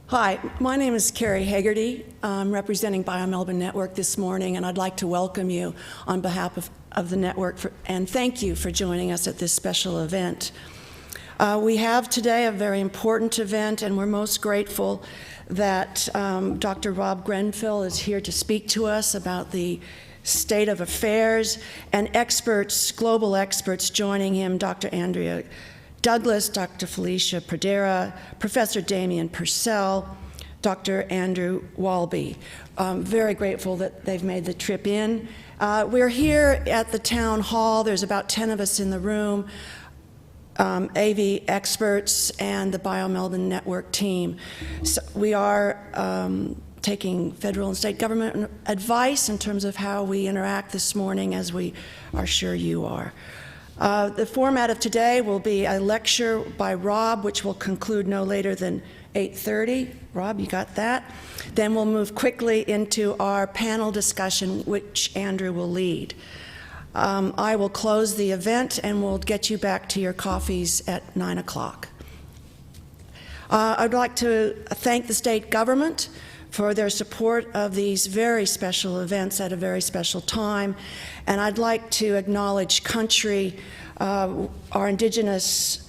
Hi, my name is Carrie Haggerty. I'm representing BioMelbourne Network this morning, and I'd like to welcome you on behalf of the network and thank you for joining us at this special event. We have today a very important event, and we're most grateful that Dr. Rob Grenfell is here to speak to us about the state of affairs, and experts, global experts joining him, Dr. Andrea Douglas, Dr. Felicia Pradera, Professor Damien Purcell, Dr. Andrew Walby. Very grateful that they've made the trip in. We're here at the town hall. There's about 10 of us in the room, AV experts and the BioMelbourne Network team. So we are taking federal and state government advice in terms of how we interact this morning, as we are sure you are. The format of today will be a lecture by Rob, which will conclude no later than 8:30. Rob, you got that? Then we'll move quickly into our panel discussion, which Andrew will lead. I will close the event, and we'll get you back to your coffees at 9 o'clock. I'd like to thank the state government for their support of these very special events at a very special time. And I'd like to acknowledge country. Our Indigenous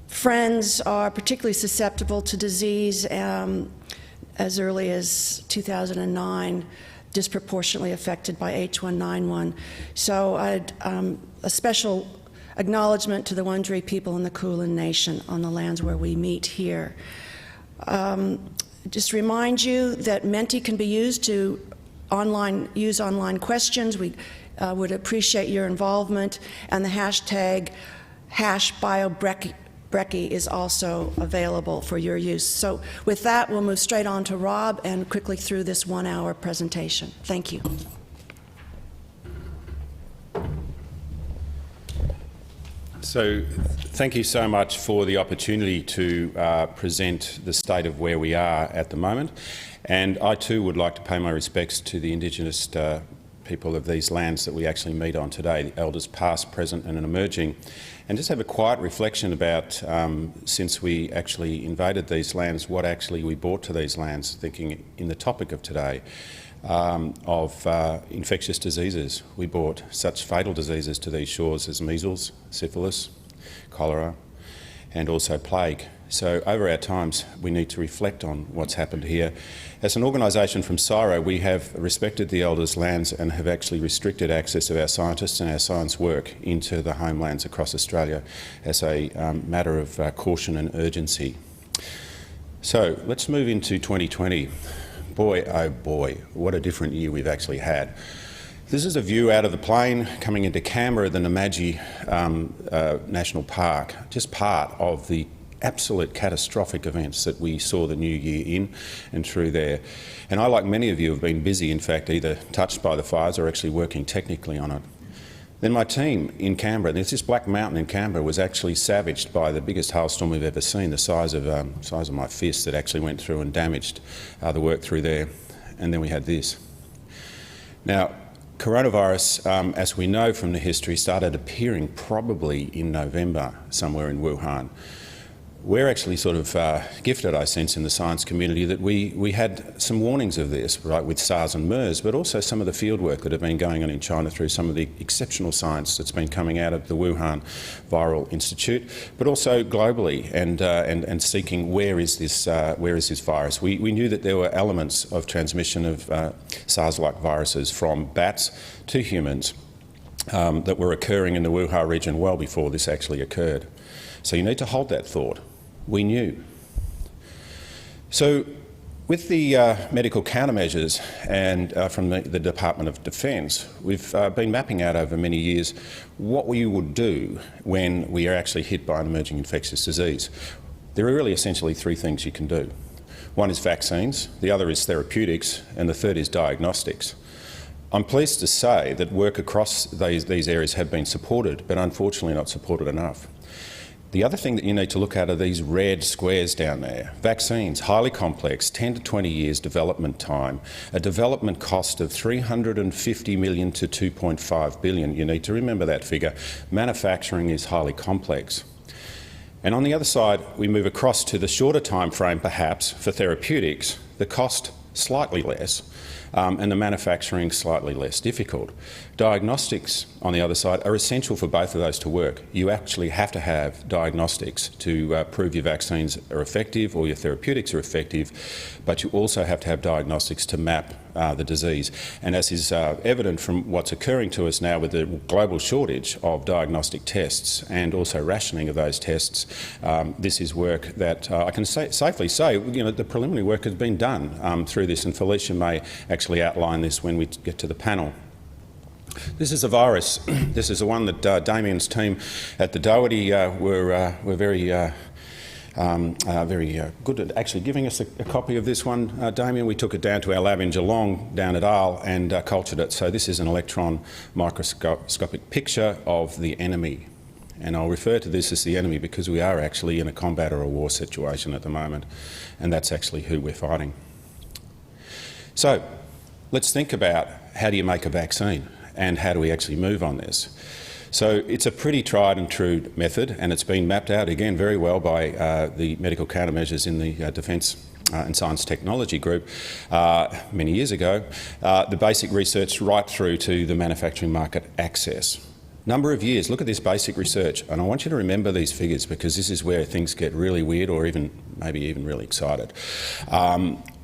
friends are particularly susceptible to disease as early as 2009, disproportionately affected by H1N1. So a special acknowledgement to the Wurundjeri people in the Kulin Nation on the lands where we meet here. Just remind you that Menti can be used to use online questions. We would appreciate your involvement, and the hashtag #BioBreakfast is also available for your use. So with that, we'll move straight on to Rob and quickly through this 1-hour presentation. Thank you. So thank you so much for the opportunity to present the state of where we are at the moment. And I too would like to pay my respects to the Indigenous people of these lands that we actually meet on today, the elders past, present and emerging, and just have a quiet reflection about, since we actually invaded these lands, what actually we brought to these lands, thinking in the topic of today, of infectious diseases. We brought such fatal diseases to these shores as measles, syphilis, cholera, and also plague. So over our times, we need to reflect on what's happened here. As an organisation from CSIRO, we have respected the elders' lands and have actually restricted access of our scientists and our science work into the homelands across Australia as a matter of caution and urgency. So let's move into 2020. Boy, oh boy, what a different year we've actually had. This is a view out of the plane coming into Canberra, the Namadgi National Park, just part of the absolute catastrophic events that we saw the new year in and through there. And I, like many of you, have been busy, in fact, either touched by the fires or actually working technically on it. Then my team in Canberra, there's this Black Mountain in Canberra, was actually savaged by the biggest hailstorm we've ever seen, the size of my fist, that actually went through and damaged the work through there. And then we had this. Now, coronavirus, as we know from the history, started appearing probably in November somewhere in Wuhan. We're actually sort of gifted, I sense, in the science community that we had some warnings of this, right, with SARS and MERS, but also some of the field work that have been going on in China through some of the exceptional science that's been coming out of the Wuhan Viral Institute, but also globally and seeking where is this virus. We knew that there were elements of transmission of SARS-like viruses from bats to humans that were occurring in the Wuhan region well before this actually occurred. So you need to hold that thought. We knew. So with the medical countermeasures and from the Department of Defence, we've been mapping out over many years what we would do when we are actually hit by an emerging infectious disease. There are really essentially three things you can do. One is vaccines, the other is therapeutics, and the third is diagnostics. I'm pleased to say that work across these areas have been supported, but unfortunately not supported enough. The other thing that you need to look at are these red squares down there. Vaccines, highly complex, 10 to 20 years development time, a development cost of $350 million to $2.5 billion. You need to remember that figure. Manufacturing is highly complex. And on the other side, we move across to the shorter time frame, perhaps, for therapeutics, the cost slightly less, and the manufacturing slightly less difficult. Diagnostics, on the other side, are essential for both of those to work. You actually have to have diagnostics to prove your vaccines are effective or your therapeutics are effective, but you also have to have diagnostics to map the disease. And as is evident from what's occurring to us now with the global shortage of diagnostic tests and also rationing of those tests, this is work that I can safely say, the preliminary work has been done through this, and Felicia may actually outline this when we get to the panel. This is a virus. This is the one that Damien's team at the Doherty were very good at actually giving us a copy of this one, Damien. We took it down to our lab in Geelong, down at Arles, and cultured it. So this is an electron microscopic picture of the enemy. And I'll refer to this as the enemy because we are actually in a combat or a war situation at the moment, and that's actually who we're fighting. So let's think about how do you make a vaccine and how do we actually move on this. So it's a pretty tried and true method, and it's been mapped out again very well by the medical countermeasures in the Defence and Science Technology Group many years ago, the basic research right through to the manufacturing market access. Number of years, look at this basic research, and I want you to remember these figures because this is where things get really weird or maybe even really excited.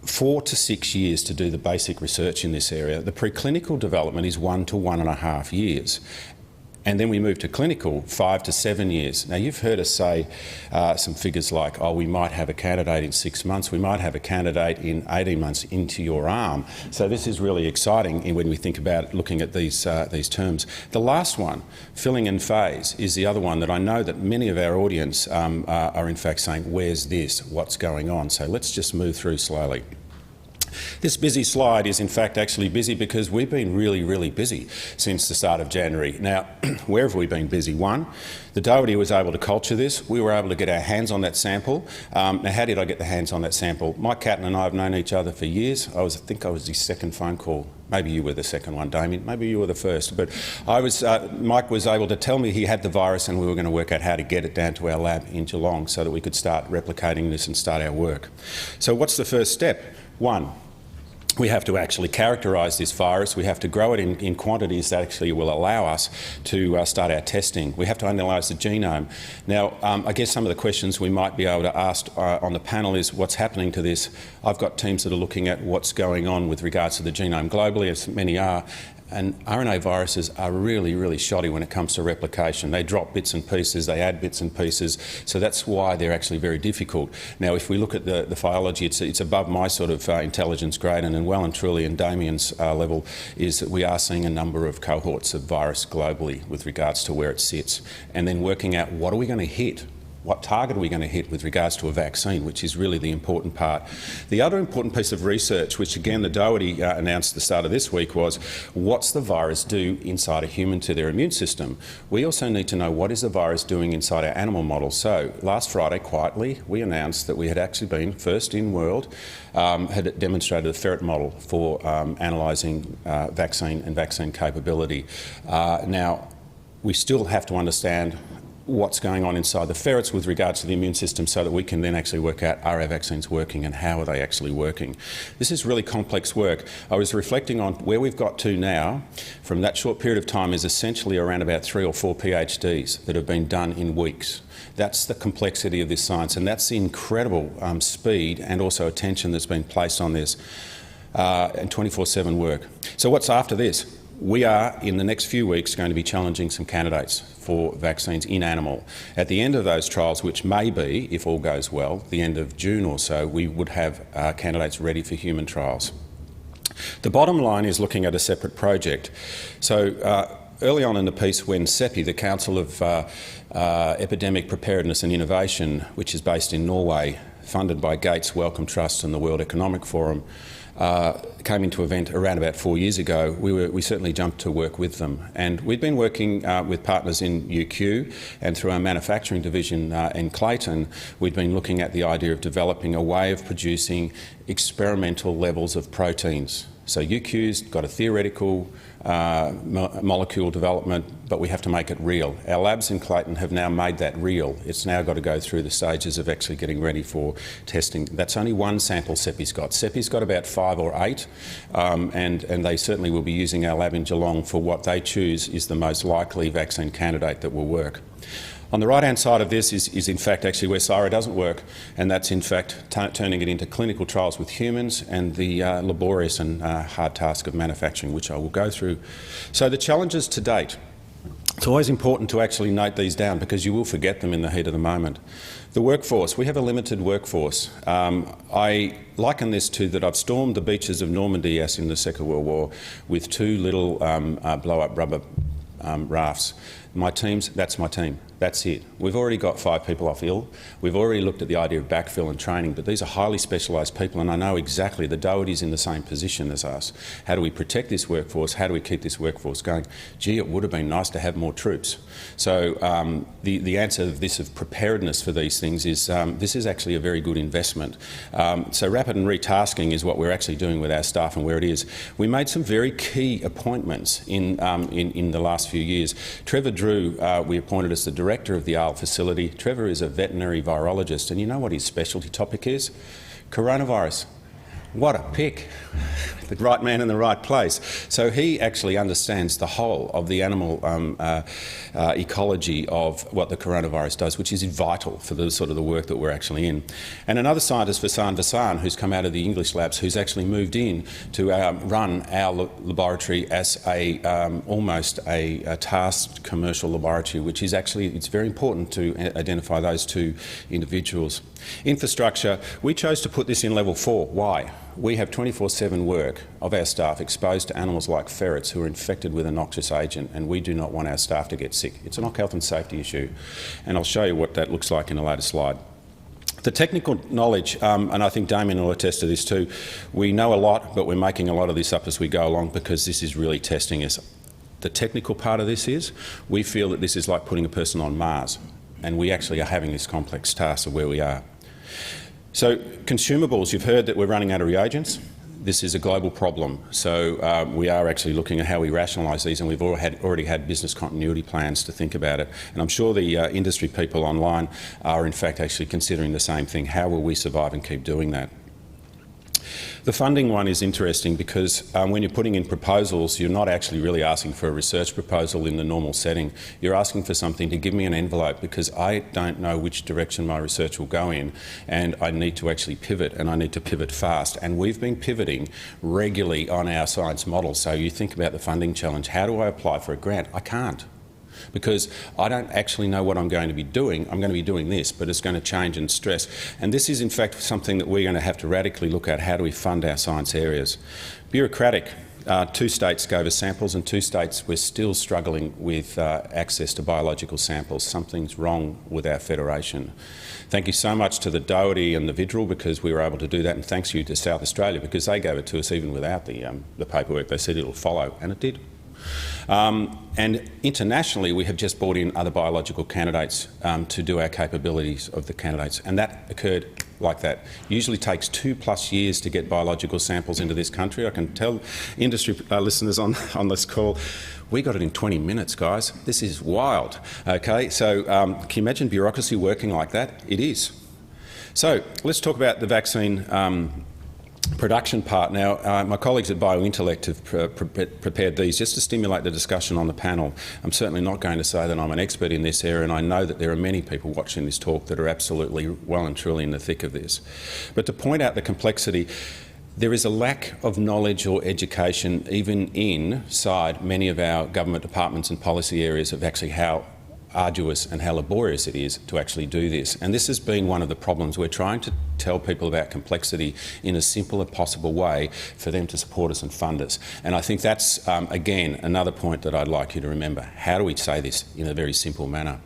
4 to 6 years to do the basic research in this area. The preclinical development is 1 to 1.5 years. And then we move to clinical, 5 to 7 years. Now, you've heard us say some figures like, we might have a candidate in 6 months, we might have a candidate in 18 months into your arm. So this is really exciting when we think about looking at these terms. The last one, filling in phase, is the other one that I know that many of our audience are in fact saying, where's this? What's going on? So let's just move through slowly. This busy slide is in fact actually busy because we've been really, really busy since the start of January. Now, where have we been busy? One, the Doherty was able to culture this. We were able to get our hands on that sample. Now, how did I get the hands on that sample? Mike Catton and I have known each other for years. I think I was his second phone call. Maybe you were the second one, Damien. Maybe you were the first. But Mike was able to tell me he had the virus and we were going to work out how to get it down to our lab in Geelong so that we could start replicating this and start our work. So what's the first step? One, we have to actually characterise this virus. We have to grow it in quantities that actually will allow us to start our testing. We have to analyse the genome. Now, I guess some of the questions we might be able to ask on the panel is what's happening to this. I've got teams that are looking at what's going on with regards to the genome globally, as many are. And RNA viruses are really, really shoddy when it comes to replication. They drop bits and pieces, they add bits and pieces, so that's why they're actually very difficult. Now, if we look at the phyology, it's above my sort of intelligence grade, and well and truly in Damien's level, is that we are seeing a number of cohorts of virus globally with regards to where it sits, and then working out what are we going to hit. What target are we going to hit with regards to a vaccine, which is really the important part. The other important piece of research, which again the Doherty announced at the start of this week, was what's the virus do inside a human to their immune system? We also need to know what is the virus doing inside our animal models. So last Friday, quietly, we announced that we had actually been first in world, had demonstrated a ferret model for analysing vaccine and vaccine capability. Now, we still have to understand what's going on inside the ferrets with regards to the immune system so that we can then actually work out are our vaccines working and how are they actually working. This is really complex work. I was reflecting on where we've got to now from that short period of time is essentially around about 3 or 4 PhDs that have been done in weeks. That's the complexity of this science, and that's the incredible speed and also attention that's been placed on this and 24/7 work. So what's after this? We are, in the next few weeks, going to be challenging some candidates for vaccines in animal. At the end of those trials, which may be, if all goes well, the end of June or so, we would have candidates ready for human trials. The bottom line is looking at a separate project. So early on in the piece, when CEPI, the Council of Epidemic Preparedness and Innovation, which is based in Norway, funded by Gates Wellcome Trust and the World Economic Forum, came into event around about 4 years ago, we certainly jumped to work with them. And we'd been working with partners in UQ and through our manufacturing division in Clayton, we'd been looking at the idea of developing a way of producing experimental levels of proteins. So UQ's got a theoretical molecule development, but we have to make it real. Our labs in Clayton have now made that real. It's now got to go through the stages of actually getting ready for testing. That's only one sample CEPI's got. CEPI's got about 5 or 8, and they certainly will be using our lab in Geelong for what they choose is the most likely vaccine candidate that will work. On the right-hand side of this is in fact actually where SIRA doesn't work, and that's in fact turning it into clinical trials with humans and the laborious and hard task of manufacturing, which I will go through. So the challenges to date. It's always important to actually note these down because you will forget them in the heat of the moment. The workforce. We have a limited workforce. I liken this to that I've stormed the beaches of Normandy as in the Second World War with 2 little blow-up rubber rafts. My teams, that's my team. That's it. We've already got 5 people off ill. We've already looked at the idea of backfill and training, but these are highly specialised people, and I know exactly the Doherty's in the same position as us. How do we protect this workforce? How do we keep this workforce going? Gee, it would have been nice to have more troops. So the answer of this of preparedness for these things is this is actually a very good investment. So rapid and retasking is what we're actually doing with our staff and where it is. We made some very key appointments in the last few years. Trevor Drew, we appointed as the director of the Arles facility. Trevor is a veterinary virologist, and you know what his specialty topic is? Coronavirus. What a pick. The right man in the right place. So he actually understands the whole of the animal ecology of what the coronavirus does, which is vital for the sort of the work that we're actually in. And another scientist, Vasan, who's come out of the English labs, who's actually moved in to run our laboratory as almost a tasked commercial laboratory, which is actually, it's very important to identify those 2 individuals. Infrastructure, we chose to put this in level 4. Why? We have 24/7 work of our staff exposed to animals like ferrets who are infected with a noxious agent, and we do not want our staff to get sick. It's an health and safety issue, and I'll show you what that looks like in a later slide. The technical knowledge, and I think Damien will attest to this too, we know a lot, but we're making a lot of this up as we go along because this is really testing us. The technical part of this is, we feel that this is like putting a person on Mars, and we actually are having this complex task of where we are. So consumables, you've heard that we're running out of reagents. This is a global problem, so we are actually looking at how we rationalise these, and we've already had business continuity plans to think about it. And I'm sure the industry people online are in fact actually considering the same thing. How will we survive and keep doing that? The funding one is interesting because when you're putting in proposals, you're not actually really asking for a research proposal in the normal setting. You're asking for something to give me an envelope because I don't know which direction my research will go in, and I need to actually pivot, and I need to pivot fast. And we've been pivoting regularly on our science model. So you think about the funding challenge. How do I apply for a grant? I can't, because I don't actually know what I'm going to be doing. I'm going to be doing this, but it's going to change and stress. And this is in fact something that we're going to have to radically look at. How do we fund our science areas? Bureaucratic. 2 states gave us samples, and 2 states we're still struggling with access to biological samples. Something's wrong with our federation. Thank you so much to the Doherty and the Vidral because we were able to do that, and thanks you to South Australia because they gave it to us even without the paperwork. They said it'll follow, and it did. And internationally, we have just brought in other biological candidates to do our capabilities of the candidates, and that occurred like that. Usually takes 2+ years to get biological samples into this country. I can tell industry listeners on this call, we got it in 20 minutes, guys. This is wild. Okay, so can you imagine bureaucracy working like that? It is. So let's talk about the vaccine production part. Now, my colleagues at BioIntellect have prepared these just to stimulate the discussion on the panel. I'm certainly not going to say that I'm an expert in this area, and I know that there are many people watching this talk that are absolutely well and truly in the thick of this. But to point out the complexity, there is a lack of knowledge or education even inside many of our government departments and policy areas of actually how arduous and how laborious it is to actually do this. And this has been one of the problems. We're trying to tell people about complexity in a simple and possible way for them to support us and fund us. And I think that's, again, another point that I'd like you to remember. How do we say this in a very simple manner?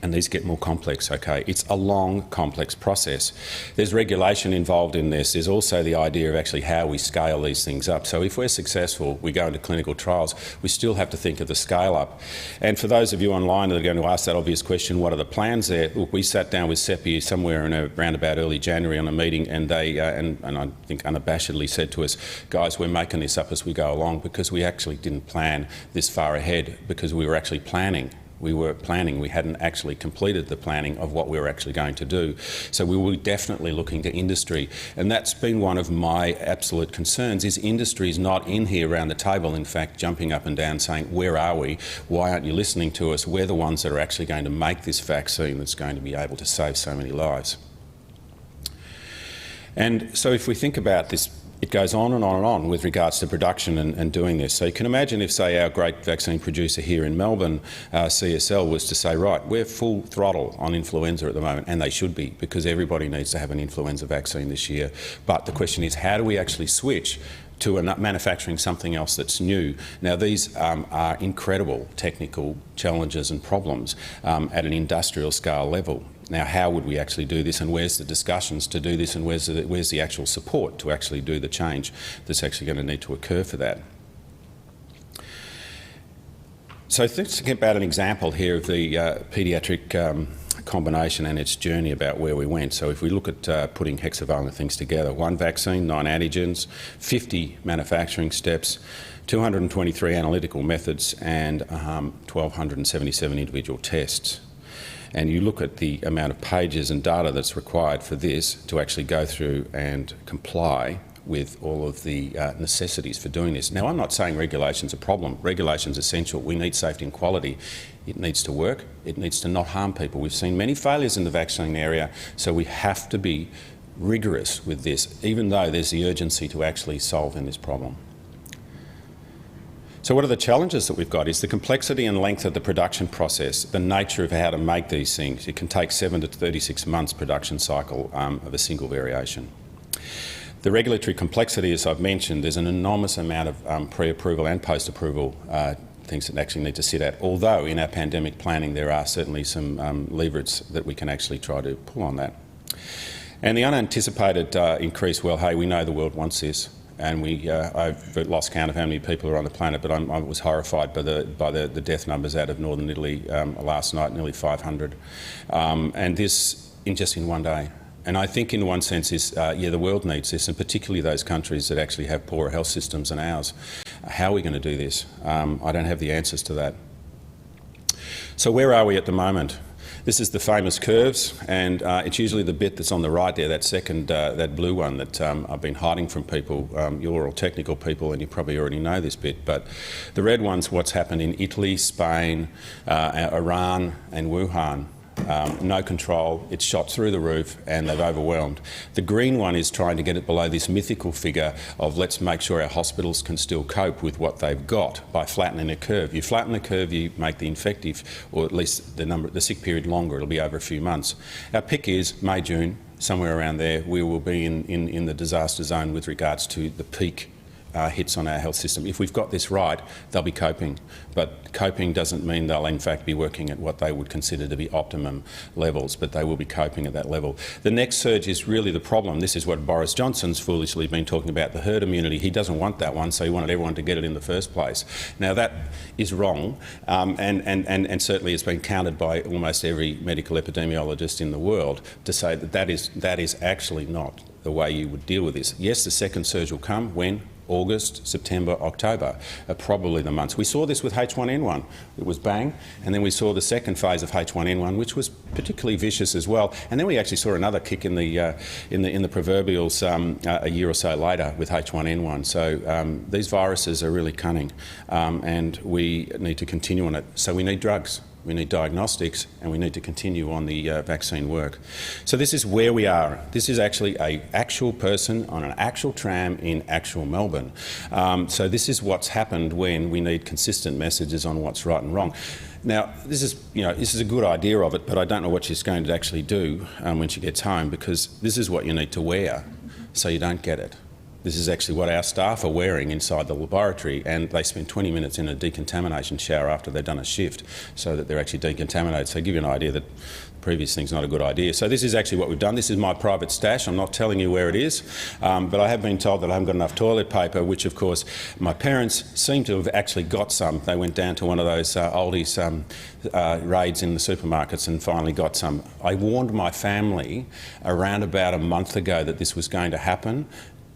And these get more complex, okay? It's a long, complex process. There's regulation involved in this. There's also the idea of actually how we scale these things up. So if we're successful, we go into clinical trials, we still have to think of the scale up. And for those of you online that are going to ask that obvious question, what are the plans there? Look, we sat down with CEPI somewhere around about early January on a meeting, and they, and I think unabashedly said to us, guys, we're making this up as we go along, because we actually didn't plan this far ahead, because we were actually planning. We hadn't actually completed the planning of what we were actually going to do. So we were definitely looking to industry. And that's been one of my absolute concerns, is industry is not in here around the table, in fact, jumping up and down saying, where are we? Why aren't you listening to us? We're the ones that are actually going to make this vaccine that's going to be able to save so many lives. And so if we think about this, it goes on and on and on with regards to production and doing this. So you can imagine if, say, our great vaccine producer here in Melbourne, CSL, was to say, right, we're full throttle on influenza at the moment, and they should be, because everybody needs to have an influenza vaccine this year. But the question is, how do we actually switch to manufacturing something else that's new? Now, these are incredible technical challenges and problems at an industrial scale level. Now, how would we actually do this, and where's the discussions to do this, and where's the actual support to actually do the change that's actually going to need to occur for that? So let's think about an example here of the paediatric combination and its journey about where we went. So if we look at putting hexavalent things together, 1 vaccine, 9 antigens, 50 manufacturing steps, 223 analytical methods, and 1,277 individual tests. And you look at the amount of pages and data that's required for this to actually go through and comply with all of the necessities for doing this. Now, I'm not saying regulation's a problem. Regulation's essential. We need safety and quality. It needs to work. It needs to not harm people. We've seen many failures in the vaccine area, so we have to be rigorous with this, even though there's the urgency to actually solving this problem. So what are the challenges that we've got? Is the complexity and length of the production process, the nature of how to make these things. It can take 7 to 36 months production cycle of a single variation. The regulatory complexity, as I've mentioned, there's an enormous amount of pre-approval and post-approval things that actually need to sit at, although in our pandemic planning there are certainly some levers that we can actually try to pull on that. And the unanticipated increase, well, hey, we know the world wants this. And I've lost count of how many people are on the planet, but I was horrified by the death numbers out of northern Italy last night, nearly 500. And this just in one day. And I think in one sense is, yeah, the world needs this, and particularly those countries that actually have poorer health systems than ours. How are we going to do this? I don't have the answers to that. So where are we at the moment? This is the famous curves, and it's usually the bit that's on the right there, that second, that blue one that I've been hiding from people. You're all technical people and you probably already know this bit, but the red one's what's happened in Italy, Spain, Iran and Wuhan. No control, it's shot through the roof and they've overwhelmed. The green one is trying to get it below this mythical figure of let's make sure our hospitals can still cope with what they've got by flattening a curve. You flatten the curve, you make the infective, or at least the sick period longer. It'll be over a few months. Our pick is May, June, somewhere around there. We will be in the disaster zone with regards to the peak hits on our health system. If we've got this right, they'll be coping. But coping doesn't mean they'll in fact be working at what they would consider to be optimum levels, but they will be coping at that level. The next surge is really the problem. This is what Boris Johnson's foolishly been talking about, the herd immunity. He doesn't want that one, so he wanted everyone to get it in the first place. Now that is wrong, and certainly it's been countered by almost every medical epidemiologist in the world to say that that is actually not the way you would deal with this. Yes, the second surge will come when? August, September, October are probably the months. We saw this with H1N1. It was bang, and then we saw the second phase of H1N1, which was particularly vicious as well. And then we actually saw another kick in the proverbials a year or so later with H1N1. So these viruses are really cunning, and we need to continue on it. So we need drugs. We need diagnostics, and we need to continue on the vaccine work. So this is where we are. This is actually an actual person on an actual tram in actual Melbourne. So this is what's happened when we need consistent messages on what's right and wrong. Now, this is a good idea of it, but I don't know what she's going to actually do when she gets home, because this is what you need to wear so you don't get it. This is actually what our staff are wearing inside the laboratory, and they spend 20 minutes in a decontamination shower after they've done a shift so that they're actually decontaminated. So give you an idea that the previous thing's not a good idea. So this is actually what we've done. This is my private stash. I'm not telling you where it is, but I have been told that I haven't got enough toilet paper, which of course my parents seem to have actually got some. They went down to one of those oldies raids in the supermarkets and finally got some. I warned my family around about a month ago that this was going to happen.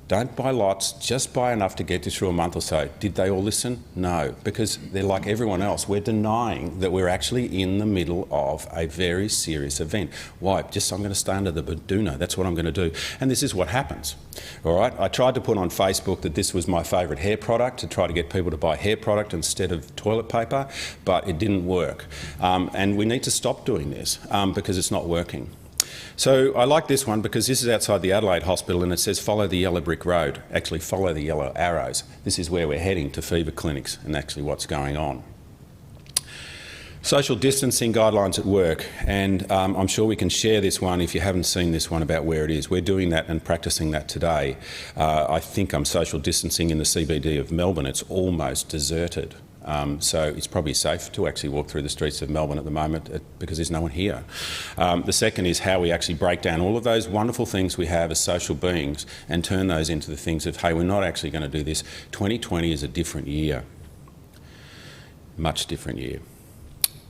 Don't buy lots, just buy enough to get you through a month or so. Did they all listen? No, because they're like everyone else. We're denying that we're actually in the middle of a very serious event. Why? Just I'm going to stay under the Baduno. That's what I'm going to do. And this is what happens. All right? I tried to put on Facebook that this was my favourite hair product, to try to get people to buy hair product instead of toilet paper, but it didn't work. And we need to stop doing this because it's not working. So I like this one because this is outside the Adelaide Hospital and it says follow the yellow brick road. Actually follow the yellow arrows. This is where we're heading, to fever clinics, and actually what's going on. Social distancing guidelines at work, and I'm sure we can share this one if you haven't seen this one about where it is. We're doing that and practicing that today. I think I'm social distancing in the CBD of Melbourne. It's almost deserted. So it's probably safe to actually walk through the streets of Melbourne at the moment because there's no one here. The second is how we actually break down all of those wonderful things we have as social beings and turn those into the things of, hey, we're not actually going to do this. 2020 is a different year, much different year.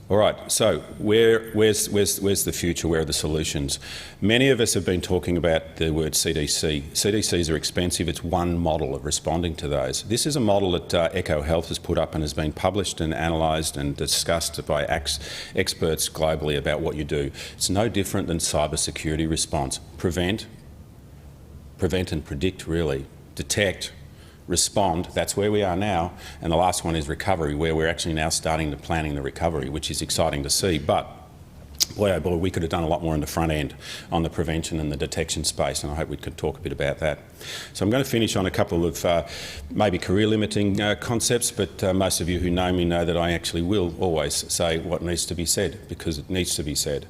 All right, so where's the future? Where are the solutions? Many of us have been talking about the word CDC. CDCs are expensive. It's one model of responding to those. This is a model that Echo Health has put up and has been published and analysed and discussed by experts globally about what you do. It's no different than cybersecurity response. Prevent and predict, really. Detect, respond, that's where we are now, and the last one is recovery, where we're actually now starting to planning the recovery, which is exciting to see. But boy, oh boy, we could have done a lot more on the front end on the prevention and the detection space, and I hope we could talk a bit about that. So I'm going to finish on a couple of maybe career-limiting concepts, but most of you who know me know that I actually will always say what needs to be said, because it needs to be said.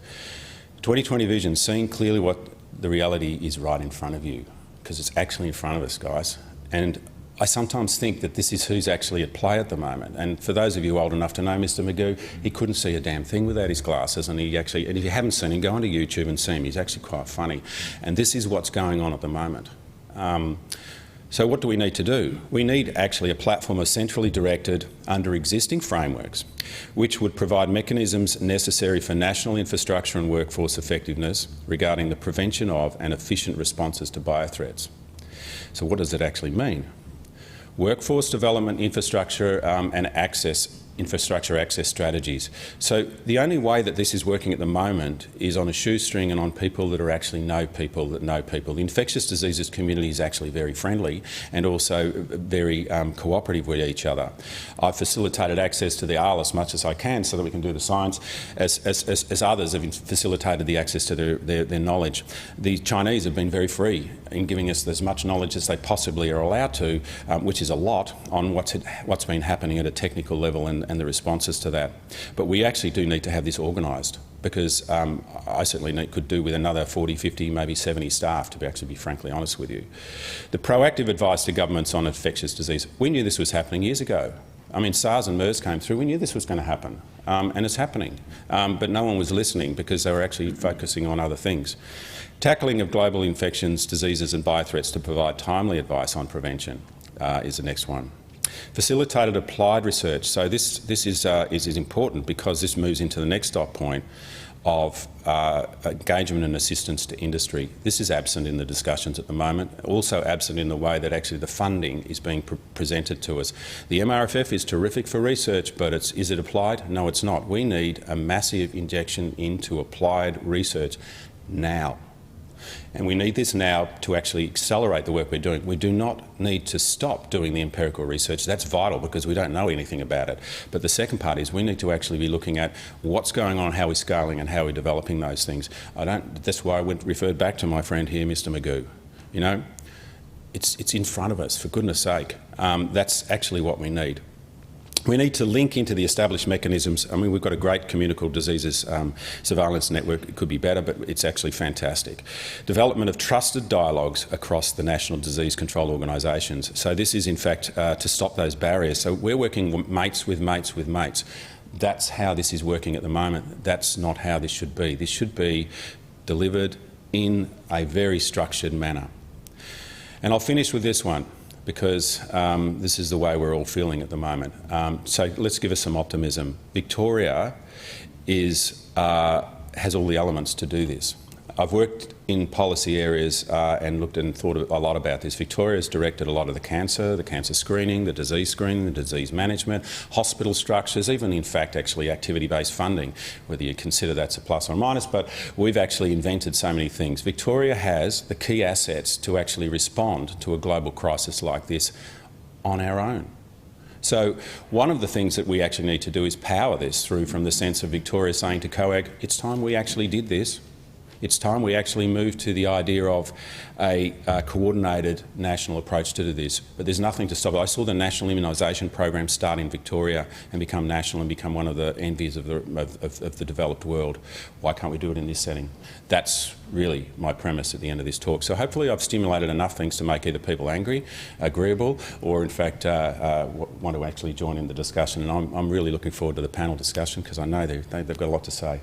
2020 vision, seeing clearly what the reality is right in front of you, because it's actually in front of us, guys. And I sometimes think that this is who's actually at play at the moment. And for those of you old enough to know Mr Magoo, he couldn't see a damn thing without his glasses, and and if you haven't seen him, go onto YouTube and see him. He's actually quite funny. And this is what's going on at the moment. So what do we need to do? We need actually a platform of centrally directed under existing frameworks, which would provide mechanisms necessary for national infrastructure and workforce effectiveness regarding the prevention of and efficient responses to biothreats. So what does it actually mean? Workforce development, infrastructure and infrastructure access strategies. So the only way that this is working at the moment is on a shoestring and on people that are actually know people that know people. The infectious diseases community is actually very friendly and also very cooperative with each other. I've facilitated access to the ALA as much as I can so that we can do the science, as others have facilitated the access to their knowledge. The Chinese have been very free in giving us as much knowledge as they possibly are allowed to, which is a lot, on what's been happening at a technical level and the responses to that. But we actually do need to have this organised, because I certainly could do with another 40, 50, maybe 70 staff, to actually be frankly honest with you. The proactive advice to governments on infectious disease. We knew this was happening years ago. I mean, SARS and MERS came through. We knew this was going to happen, and it's happening. But no one was listening because they were actually focusing on other things. Tackling of global infections, diseases and biothreats to provide timely advice on prevention is the next one. Facilitated applied research. So this is important because this moves into the next stop point of engagement and assistance to industry. This is absent in the discussions at the moment, also absent in the way that actually the funding is being presented to us. The MRFF is terrific for research, but is it applied? No, it's not. We need a massive injection into applied research now. And we need this now to actually accelerate the work we're doing. We do not need to stop doing the empirical research. That's vital because we don't know anything about it. But the second part is we need to actually be looking at what's going on, how we're scaling and how we're developing those things. That's why I referred back to my friend here, Mr Magoo. You know, it's in front of us, for goodness sake. That's actually what we need. We need to link into the established mechanisms. I mean, we've got a great communicable diseases surveillance network. It could be better, but it's actually fantastic. Development of trusted dialogues across the national disease control organisations. So this is, in fact, to stop those barriers. So we're working mates with mates with mates. That's how this is working at the moment. That's not how this should be. This should be delivered in a very structured manner. And I'll finish with this one, because this is the way we're all feeling at the moment. So let's give us some optimism. Victoria has all the elements to do this. I've worked in policy areas and looked and thought a lot about this. Victoria's directed a lot of the cancer screening, the disease management, hospital structures, even in fact actually activity-based funding, whether you consider that's a plus or a minus, but we've actually invented so many things. Victoria has the key assets to actually respond to a global crisis like this on our own. So one of the things that we actually need to do is power this through from the sense of Victoria saying to COAG, it's time we actually did this. It's time we actually move to the idea of a coordinated national approach to this. But there's nothing to stop it. I saw the national immunisation program start in Victoria and become national and become one of the envies of the developed world. Why can't we do it in this setting? That's really my premise at the end of this talk. So hopefully I've stimulated enough things to make either people angry, agreeable, or in fact want to actually join in the discussion. And I'm really looking forward to the panel discussion, because I know they've got a lot to say.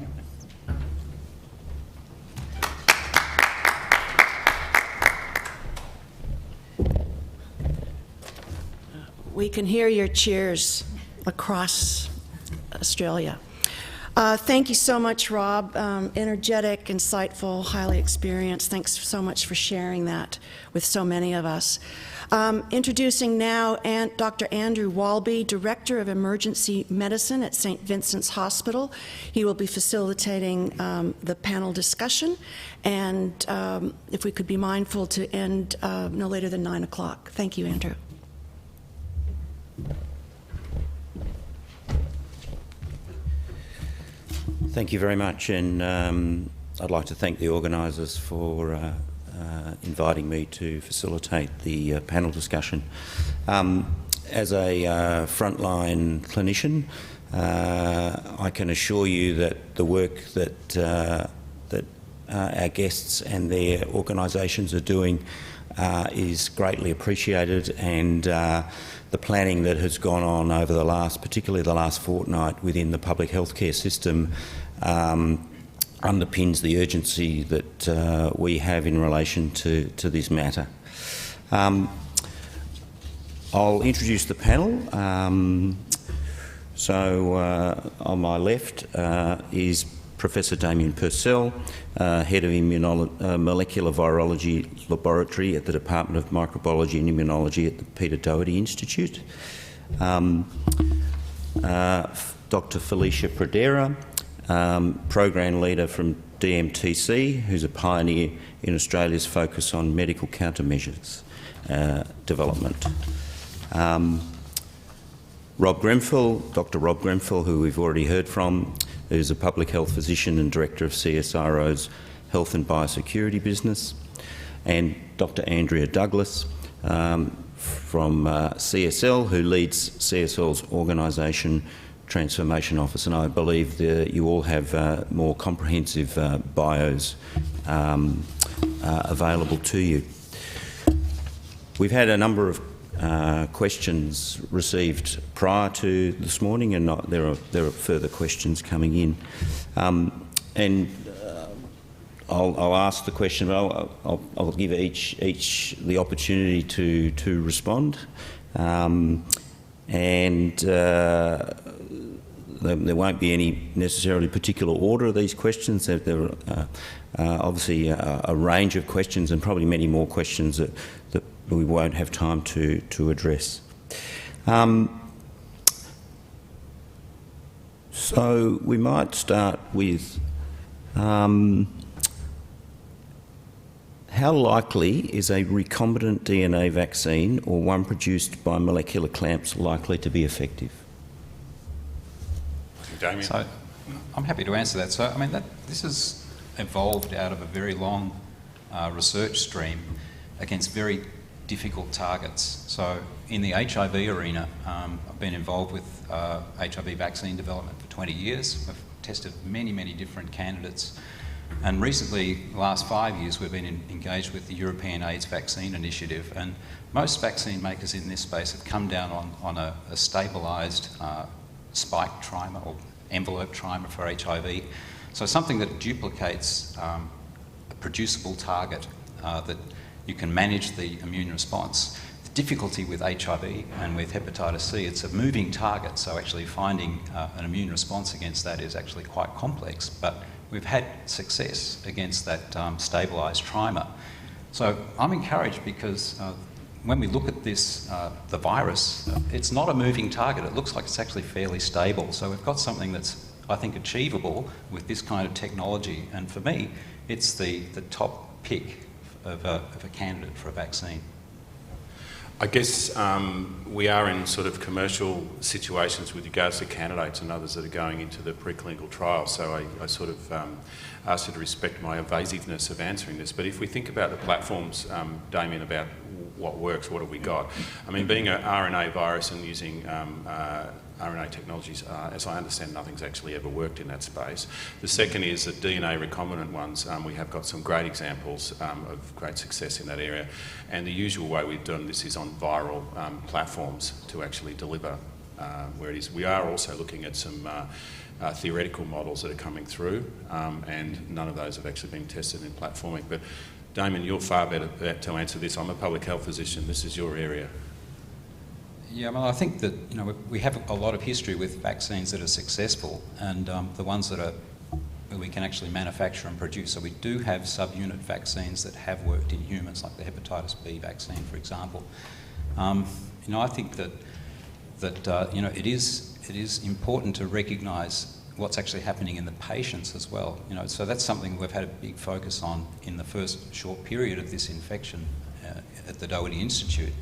We can hear your cheers across Australia. Thank you so much, Rob. Energetic, insightful, highly experienced. Thanks so much for sharing that with so many of us. Introducing now Dr. Andrew Walby, Director of Emergency Medicine at St. Vincent's Hospital. He will be facilitating the panel discussion, and if we could be mindful to end no later than 9 o'clock. Thank you, Andrew. Thank you very much, and I'd like to thank the organisers for inviting me to facilitate the panel discussion. As a frontline clinician, I can assure you that the work that our guests and their organisations are doing is greatly appreciated, and the planning that has gone on over the particularly the last fortnight within the public healthcare system underpins the urgency that we have in relation to this matter. I'll introduce the panel. On my left is Professor Damien Purcell, Head of Molecular Virology Laboratory at the Department of Microbiology and Immunology at the Peter Doherty Institute. Dr. Felicia Pradera, Program Leader from DMTC, who's a pioneer in Australia's focus on medical countermeasures development. Dr. Rob Grenfell, who we've already heard from, who's a public health physician and director of CSIRO's Health and Biosecurity business, and Dr. Andrea Douglas from CSL, who leads CSL's Organisation Transformation Office, and I believe that you all have more comprehensive bios available to you. We've had a number of questions received prior to this morning, and there are further questions coming in. I'll ask the question, but I'll give each the opportunity to respond, there won't be any necessarily particular order of these questions. There are obviously a range of questions, and probably many more questions that we won't have time to address. So we might start with how likely is a recombinant DNA vaccine, or one produced by molecular clamps, likely to be effective? Damien. So I'm happy to answer that. So I mean, this has evolved out of a very long research stream against very difficult targets. So in the HIV arena, I've been involved with HIV vaccine development for 20 years. I've tested many, many different candidates. And recently, the last 5 years, we've been engaged with the European AIDS Vaccine Initiative. And most vaccine makers in this space have come down on a stabilised spike trimer or envelope trimer for HIV. So something that duplicates a producible target that you can manage the immune response. The difficulty with HIV and with hepatitis C, it's a moving target, so actually finding an immune response against that is actually quite complex, but we've had success against that stabilised trimer. So I'm encouraged because when we look at this, the virus, it's not a moving target. It looks like it's actually fairly stable. So we've got something that's, I think, achievable with this kind of technology. And for me, it's the top pick of a candidate for a vaccine. I guess we are in sort of commercial situations with regards to candidates and others that are going into the preclinical trial, so I sort of ask you to respect my evasiveness of answering this. But if we think about the platforms, Damien, about what works, what have we got? I mean, being an RNA virus and using RNA technologies, as I understand, nothing's actually ever worked in that space. The second is that DNA recombinant ones, we have got some great examples of great success in that area. And the usual way we've done this is on viral platforms to actually deliver where it is. We are also looking at some theoretical models that are coming through, and none of those have actually been tested in platforming. But Damien, you're far better to answer this. I'm a public health physician. This is your area. Yeah, well, I think that we have a lot of history with vaccines that are successful, and the ones that we can actually manufacture and produce. So we do have subunit vaccines that have worked in humans, like the hepatitis B vaccine, for example. I think that it is important to recognise what's actually happening in the patients as well. So that's something we've had a big focus on in the first short period of this infection at the Doherty Institute,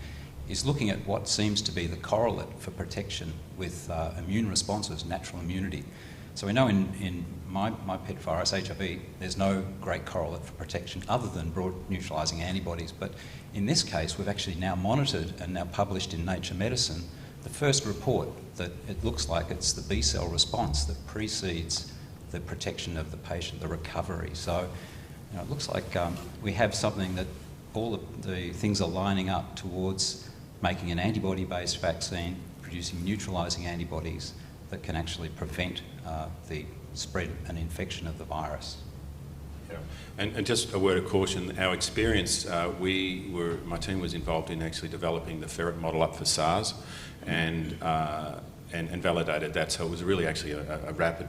is looking at what seems to be the correlate for protection with immune responses, natural immunity. So we know in my pet virus, HIV, there's no great correlate for protection other than broad neutralising antibodies. But in this case, we've actually now monitored and now published in Nature Medicine the first report that it looks like it's the B-cell response that precedes the protection of the patient, the recovery. So it looks like we have something that all of the things are lining up towards making an antibody-based vaccine, producing neutralising antibodies that can actually prevent the spread and infection of the virus. Yeah. And just a word of caution, our experience, my team was involved in actually developing the ferret model up for SARS and validated that. So it was really actually a rapid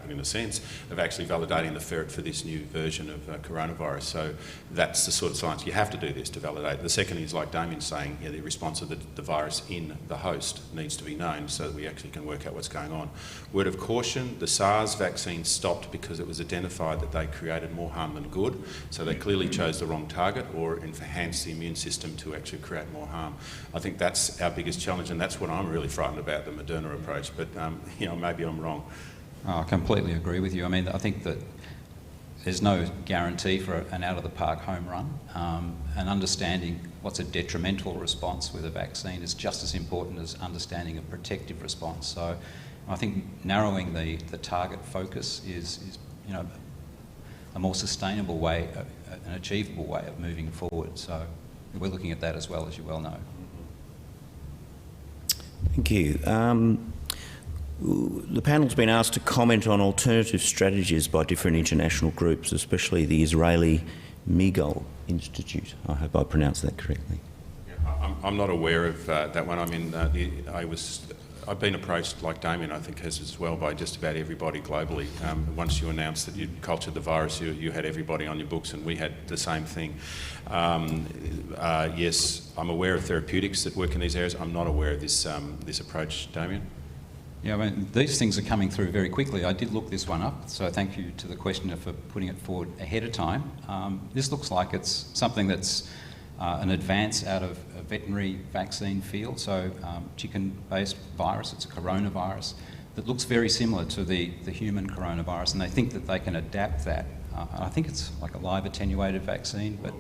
in a sense, of actually validating the ferret for this new version of coronavirus. So that's the sort of science you have to do this to validate. The second is, like Damien's saying, the response of the virus in the host needs to be known so that we actually can work out what's going on. Word of caution, the SARS vaccine stopped because it was identified that they created more harm than good. So they clearly chose the wrong target or enhanced the immune system to actually create more harm. I think that's our biggest challenge, and that's what I'm really frightened about, the Moderna approach. But, maybe I'm wrong. I completely agree with you. I mean, I think that there's no guarantee for an out-of-the-park home run, and understanding what's a detrimental response with a vaccine is just as important as understanding a protective response. So I think narrowing the target focus is a more sustainable way, an achievable way of moving forward. So we're looking at that as well, as you well know. Thank you. The panel's been asked to comment on alternative strategies by different international groups, especially the Israeli Migol Institute. I hope I pronounced that correctly. Yeah, I'm not aware of that one. I mean, I've been approached, like Damien, I think, has as well, by just about everybody globally. Once you announced that you'd cultured the virus, you had everybody on your books, and we had the same thing. Yes, I'm aware of therapeutics that work in these areas. I'm not aware of this approach, Damien. Yeah, I mean, these things are coming through very quickly. I did look this one up, so thank you to the questioner for putting it forward ahead of time. This looks like it's something that's an advance out of a veterinary vaccine field, so chicken-based virus, it's a coronavirus that looks very similar to the human coronavirus, and they think that they can adapt that. I think it's like a live attenuated vaccine, but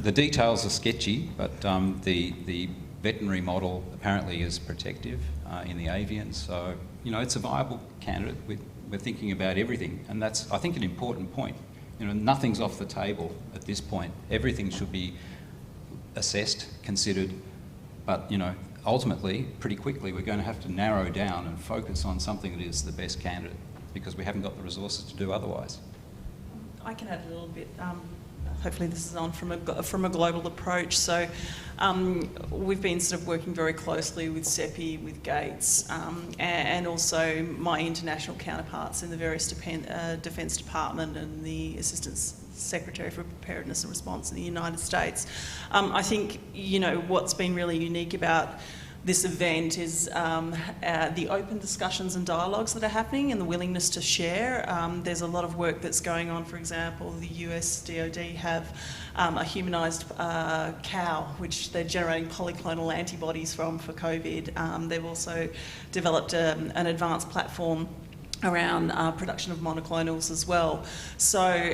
the details are sketchy, but the veterinary model apparently is protective in the avian. So, it's a viable candidate. We're thinking about everything, and that's, I think, an important point. Nothing's off the table at this point. Everything should be assessed, considered, but, ultimately, pretty quickly, we're going to have to narrow down and focus on something that is the best candidate, because we haven't got the resources to do otherwise. I can add a little bit. Hopefully this is on from a global approach. So we've been sort of working very closely with CEPI, with Gates, and also my international counterparts in the various Defence Department and the Assistant Secretary for Preparedness and Response in the United States. I think, what's been really unique about this event is the open discussions and dialogues that are happening and the willingness to share. There's a lot of work that's going on. For example, the US DoD have a humanised cow, which they're generating polyclonal antibodies from for COVID. They've also developed an advanced platform around production of monoclonals as well. So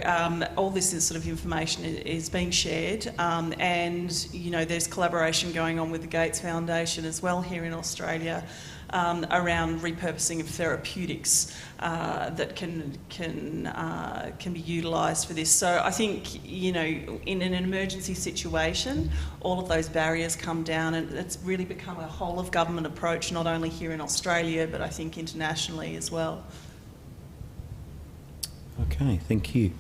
all this is sort of information is being shared, and there's collaboration going on with the Gates Foundation as well here in Australia around repurposing of therapeutics that can be utilised for this. So I think in an emergency situation, all of those barriers come down, and it's really become a whole of government approach, not only here in Australia, but I think internationally as well. Okay, thank you.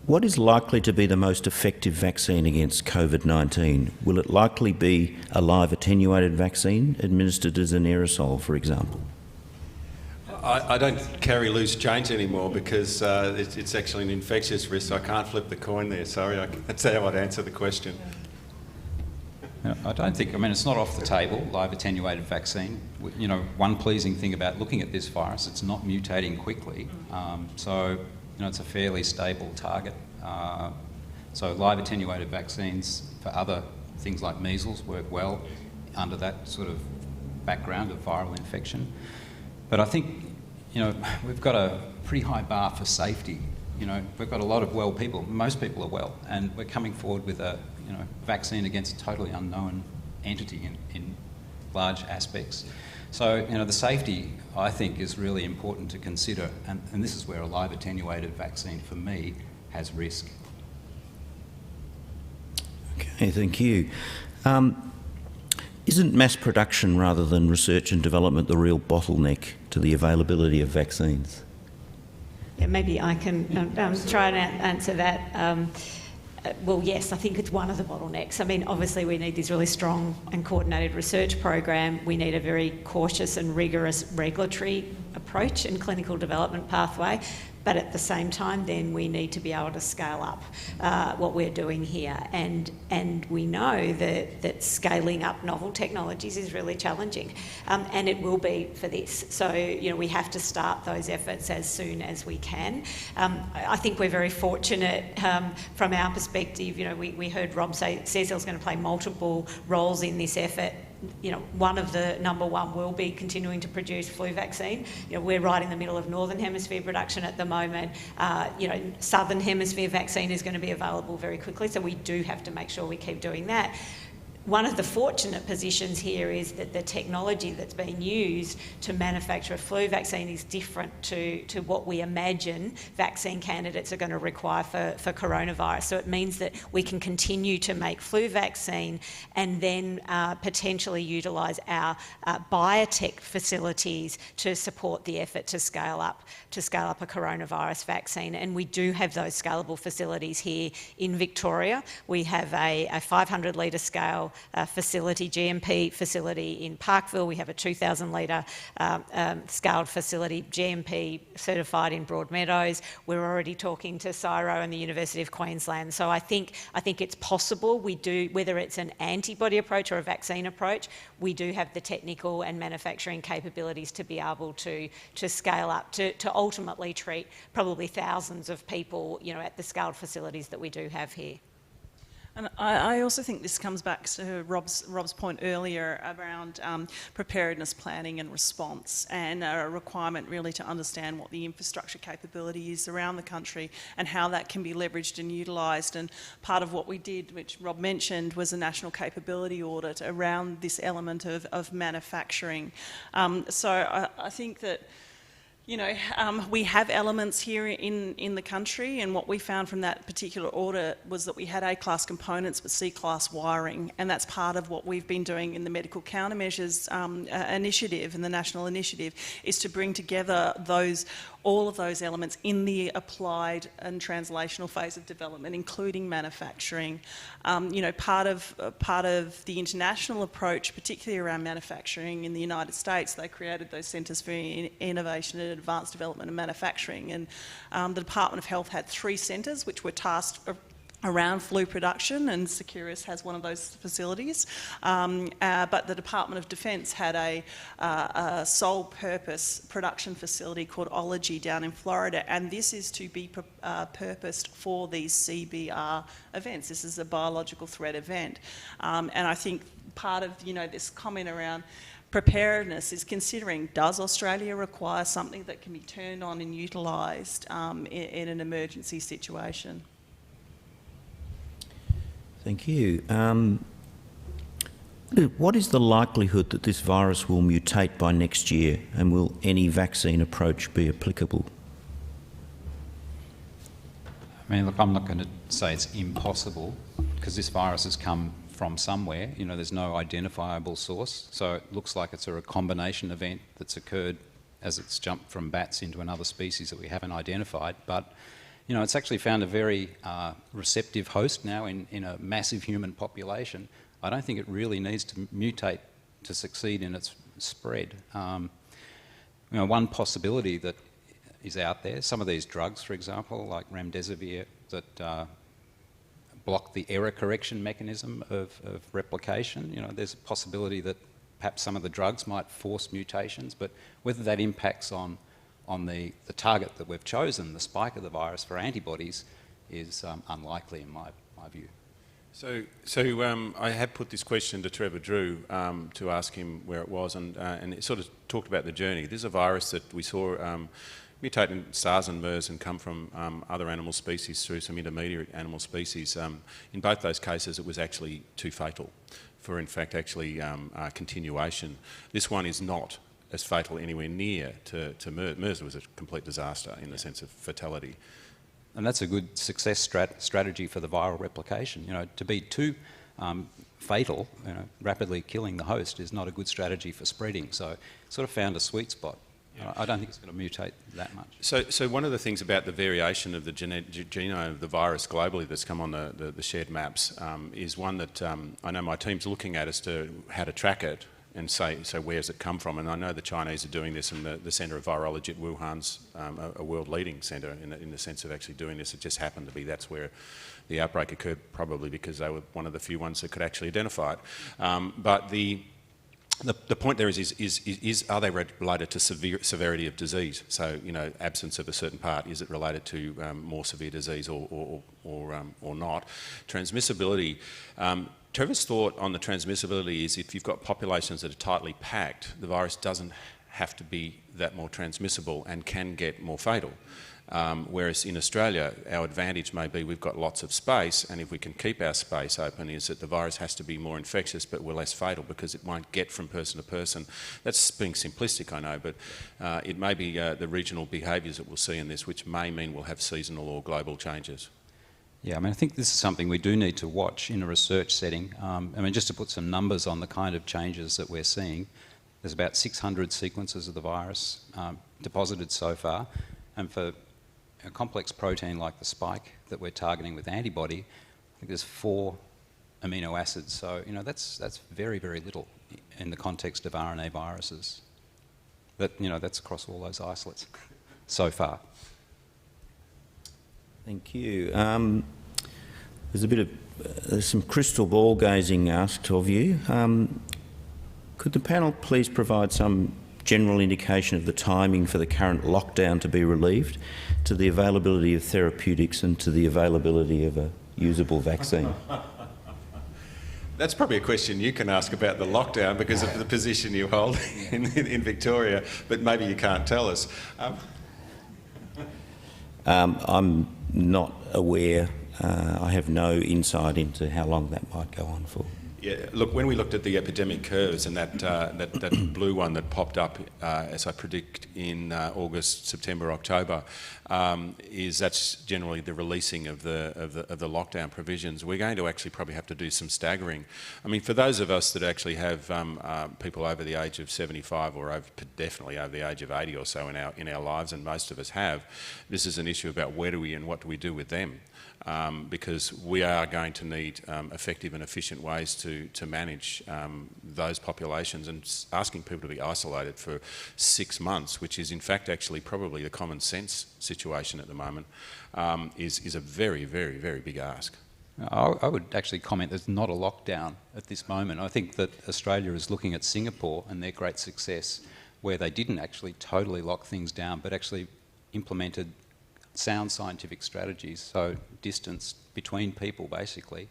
What is likely to be the most effective vaccine against COVID-19? Will it likely be a live attenuated vaccine administered as an aerosol, for example? I don't carry loose change anymore because it's actually an infectious risk, so I can't flip the coin there. Sorry, that's how I'd answer the question. I don't think, it's not off the table, live attenuated vaccine. One pleasing thing about looking at this virus, it's not mutating quickly. So it's a fairly stable target. So live attenuated vaccines for other things like measles work well under that sort of background of viral infection. But I think, we've got a pretty high bar for safety. We've got a lot of well people, most people are well, and we're coming forward with a vaccine against a totally unknown entity in large aspects. So, the safety, I think, is really important to consider, and this is where a live attenuated vaccine, for me, has risk. Okay, thank you. Isn't mass production rather than research and development the real bottleneck to the availability of vaccines? Yeah, maybe I can try and answer that. Well, yes, I think it's one of the bottlenecks. Obviously we need this really strong and coordinated research program. We need a very cautious and rigorous regulatory approach and clinical development pathway. But at the same time, then we need to be able to scale up what we're doing here. And we know that scaling up novel technologies is really challenging, and it will be for this. So, we have to start those efforts as soon as we can. I think we're very fortunate from our perspective. We heard Rob say CSL's going to play multiple roles in this effort. One of the number one will be continuing to produce flu vaccine. We're right in the middle of Northern Hemisphere production at the moment. Southern Hemisphere vaccine is going to be available very quickly, so we do have to make sure we keep doing that. One of the fortunate positions here is that the technology that's being used to manufacture a flu vaccine is different to what we imagine vaccine candidates are going to require for coronavirus. So it means that we can continue to make flu vaccine and then potentially utilise our biotech facilities to support the effort to scale up a coronavirus vaccine. And we do have those scalable facilities here in Victoria. We have a 500 litre scale facility, GMP facility in Parkville. We have a 2,000 litre scaled facility, GMP certified in Broadmeadows. We're already talking to CSIRO and the University of Queensland. So I think it's possible. We do, whether it's an antibody approach or a vaccine approach, we do have the technical and manufacturing capabilities to be able to scale up to ultimately treat probably thousands of people, at the scaled facilities that we do have here. And I also think this comes back to Rob's point earlier around preparedness planning and response, and a requirement really to understand what the infrastructure capability is around the country and how that can be leveraged and utilised. And part of what we did, which Rob mentioned, was a national capability audit around this element of manufacturing. So I think that, you know, we have elements here in the country, and what we found from that particular audit was that we had A-class components but C-class wiring, and that's part of what we've been doing in the medical countermeasures initiative and the national initiative, is to bring together all of those elements in the applied and translational phase of development, including manufacturing. You know, part of the international approach, particularly around manufacturing in the United States, they created those centres for innovation and advanced development and manufacturing, and the Department of Health had 3 centres which were tasked around flu production, and Securus has one of those facilities. But the Department of Defence had a sole purpose production facility called Ology down in Florida, and this is to be purposed for these CBR events. This is a biological threat event. And I think part of, you know, this comment around preparedness is considering, does Australia require something that can be turned on and utilised in an emergency situation? Thank you. What is the likelihood that this virus will mutate by next year, and will any vaccine approach be applicable? I mean, look, I'm not going to say it's impossible, because this virus has come from somewhere. You know, there's no identifiable source, so it looks like it's a recombination event that's occurred as it's jumped from bats into another species that we haven't identified. But you know, it's actually found a very receptive host now in a massive human population. I don't think it really needs to mutate to succeed in its spread. You know, one possibility that is out there, some of these drugs, for example, like remdesivir, that block the error correction mechanism of replication. You know, there's a possibility that perhaps some of the drugs might force mutations, but whether that impacts on the target that we've chosen, the spike of the virus for antibodies, is unlikely in my view. So I have put this question to Trevor Drew to ask him where it was, and it sort of talked about the journey. This is a virus that we saw mutate in SARS and MERS and come from other animal species through some intermediate animal species. In both those cases, it was actually too fatal for, in fact, actually continuation. This one is not as fatal anywhere near to MERS. MERS was a complete disaster in the sense of fatality. And that's a good success strategy for the viral replication. You know, to be too fatal, you know, rapidly killing the host, is not a good strategy for spreading. So sort of found a sweet spot. Yeah. I don't think it's going to mutate that much. So one of the things about the variation of the genome of the virus globally that's come on the shared maps is one that I know my team's looking at as to how to track it and say where's it come from. And I know the Chinese are doing this, and the Centre of Virology at Wuhan's a world-leading centre in the sense of actually doing this. It just happened to be that's where the outbreak occurred, probably because they were one of the few ones that could actually identify it. But the point there is are they related to severity of disease? So, you know, absence of a certain part, is it related to more severe disease or not? Transmissibility. Trevor's thought on the transmissibility is if you've got populations that are tightly packed, the virus doesn't have to be that more transmissible and can get more fatal. Whereas in Australia, our advantage may be we've got lots of space, and if we can keep our space open, is that the virus has to be more infectious but we're less fatal because it won't get from person to person. That's being simplistic, I know, but it may be the regional behaviours that we'll see in this, which may mean we'll have seasonal or global changes. Yeah, I mean, I think this is something we do need to watch in a research setting. I mean, just to put some numbers on the kind of changes that we're seeing, there's about 600 sequences of the virus deposited so far, and for a complex protein like the spike that we're targeting with antibody, I think there's 4 amino acids. So, you know, that's very, very little in the context of RNA viruses. That, you know, that's across all those isolates so far. Thank you. There's some crystal ball gazing asked of you. Could the panel please provide some general indication of the timing for the current lockdown to be relieved, to the availability of therapeutics and to the availability of a usable vaccine? That's probably a question you can ask about the lockdown because of the position you hold in Victoria, but maybe you can't tell us. I'm not aware. I have no insight into how long that might go on for. Yeah, look, when we looked at the epidemic curves and that blue one that popped up, as I predict, in August, September, October, that's generally the releasing of the lockdown provisions. We're going to actually probably have to do some staggering. I mean, for those of us that actually have people over the age of 75 or definitely over the age of 80 or so in our lives, and most of us have, this is an issue about where do we and what do we do with them. Because we are going to need effective and efficient ways to manage those populations, and asking people to be isolated for 6 months, which is in fact actually probably the common sense situation at the moment, is a very, very, very big ask. I would actually comment there's not a lockdown at this moment. I think that Australia is looking at Singapore and their great success, where they didn't actually totally lock things down, but actually implemented sound scientific strategies, so distance between people basically.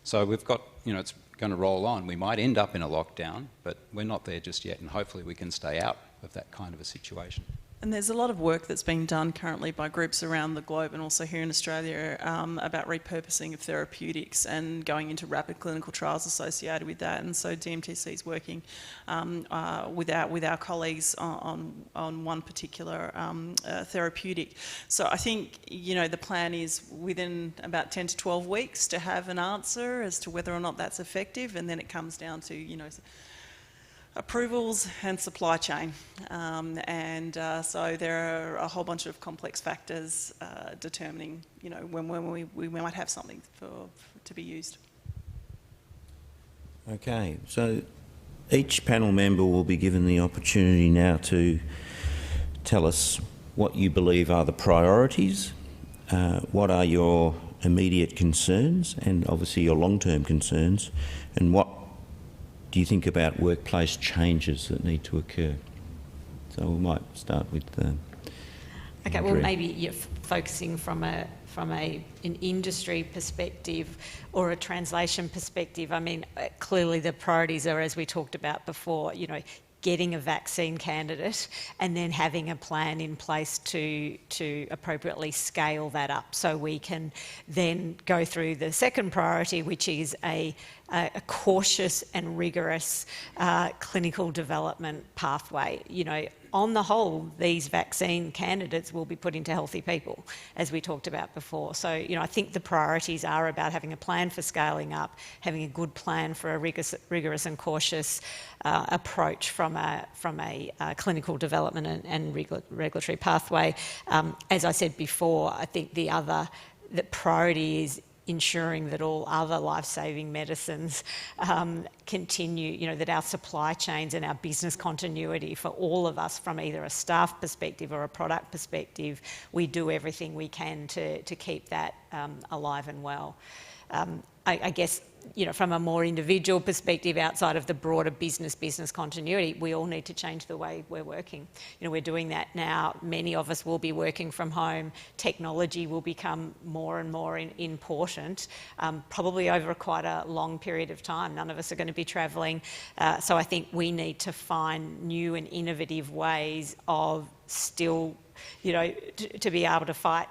So we've got, it's going to roll on. We might end up in a lockdown, but we're not there just yet, and hopefully we can stay out of that kind of a situation. And there's a lot of work that's being done currently by groups around the globe and also here in Australia about repurposing of therapeutics and going into rapid clinical trials associated with that. And so DMTC is working with our colleagues on one particular therapeutic. So I think, the plan is within about 10 to 12 weeks to have an answer as to whether or not that's effective, and then it comes down to, approvals and supply chain, so there are a whole bunch of complex factors determining, when we might have something to be used. Okay, so each panel member will be given the opportunity now to tell us what you believe are the priorities, what are your immediate concerns and obviously your long-term concerns, and what do you think about workplace changes that need to occur? So we might start with Okay, well, maybe you're focusing from an industry perspective or a translation perspective. I mean, clearly the priorities are, as we talked about before, getting a vaccine candidate and then having a plan in place to appropriately scale that up, so we can then go through the second priority, which is a cautious and rigorous clinical development pathway. On the whole, these vaccine candidates will be put into healthy people, as we talked about before. So, I think the priorities are about having a plan for scaling up, having a good plan for a rigorous and cautious approach from a clinical development and regulatory pathway. As I said before, I think the priority is ensuring that all other life-saving medicines continue, that our supply chains and our business continuity for all of us, from either a staff perspective or a product perspective, we do everything we can to keep that alive and well. I guess, from a more individual perspective, outside of the broader business continuity, we all need to change the way we're working. We're doing that now. Many of us will be working from home. Technology will become more and more important, probably over quite a long period of time. None of us are going to be travelling. So I think we need to find new and innovative ways of still to be able to fight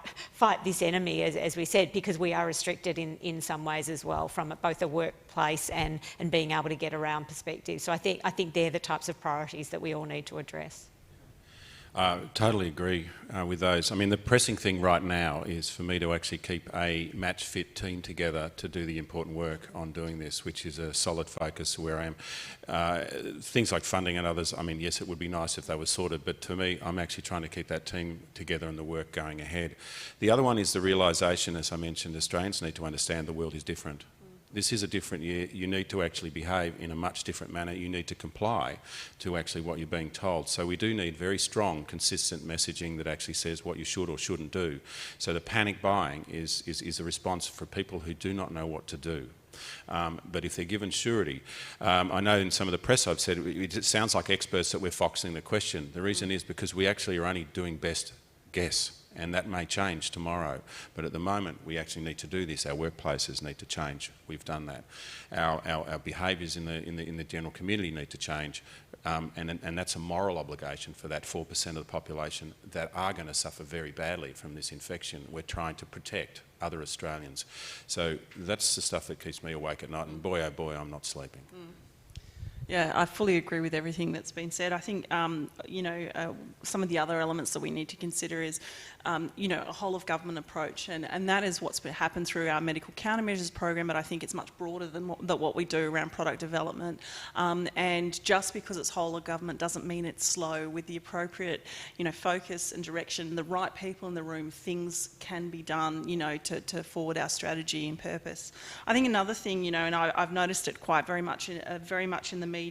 this enemy, as we said, because we are restricted in some ways as well, from both a workplace and being able to get around perspective. So I think they're the types of priorities that we all need to address. Totally agree with those. I mean, the pressing thing right now is for me to actually keep a match-fit team together to do the important work on doing this, which is a solid focus where I am. Things like funding and others, I mean, yes, it would be nice if they were sorted, but to me, I'm actually trying to keep that team together and the work going ahead. The other one is the realisation, as I mentioned, Australians need to understand the world is different. This is a different year. You need to actually behave in a much different manner. You need to comply to actually what you're being told. So we do need very strong, consistent messaging that actually says what you should or shouldn't do. So the panic buying is a response for people who do not know what to do. But if they're given surety, I know in some of the press I've said, it sounds like experts that we're foxing the question. The reason is because we actually are only doing best guess. And that may change tomorrow, but at the moment we actually need to do this. Our workplaces need to change. We've done that. Our behaviours in the general community need to change, and that's a moral obligation for that 4% of the population that are going to suffer very badly from this infection. We're trying to protect other Australians. So that's the stuff that keeps me awake at night, and boy, oh boy, I'm not sleeping. Yeah, I fully agree with everything that's been said. I think, some of the other elements that we need to consider is, a whole of government approach, and that is what's happened through our medical countermeasures program, but I think it's much broader than what we do around product development. And just because it's whole of government doesn't mean it's slow. With the appropriate, focus and direction, the right people in the room, things can be done, to forward our strategy and purpose. I think another thing, and I've noticed it very much in the media,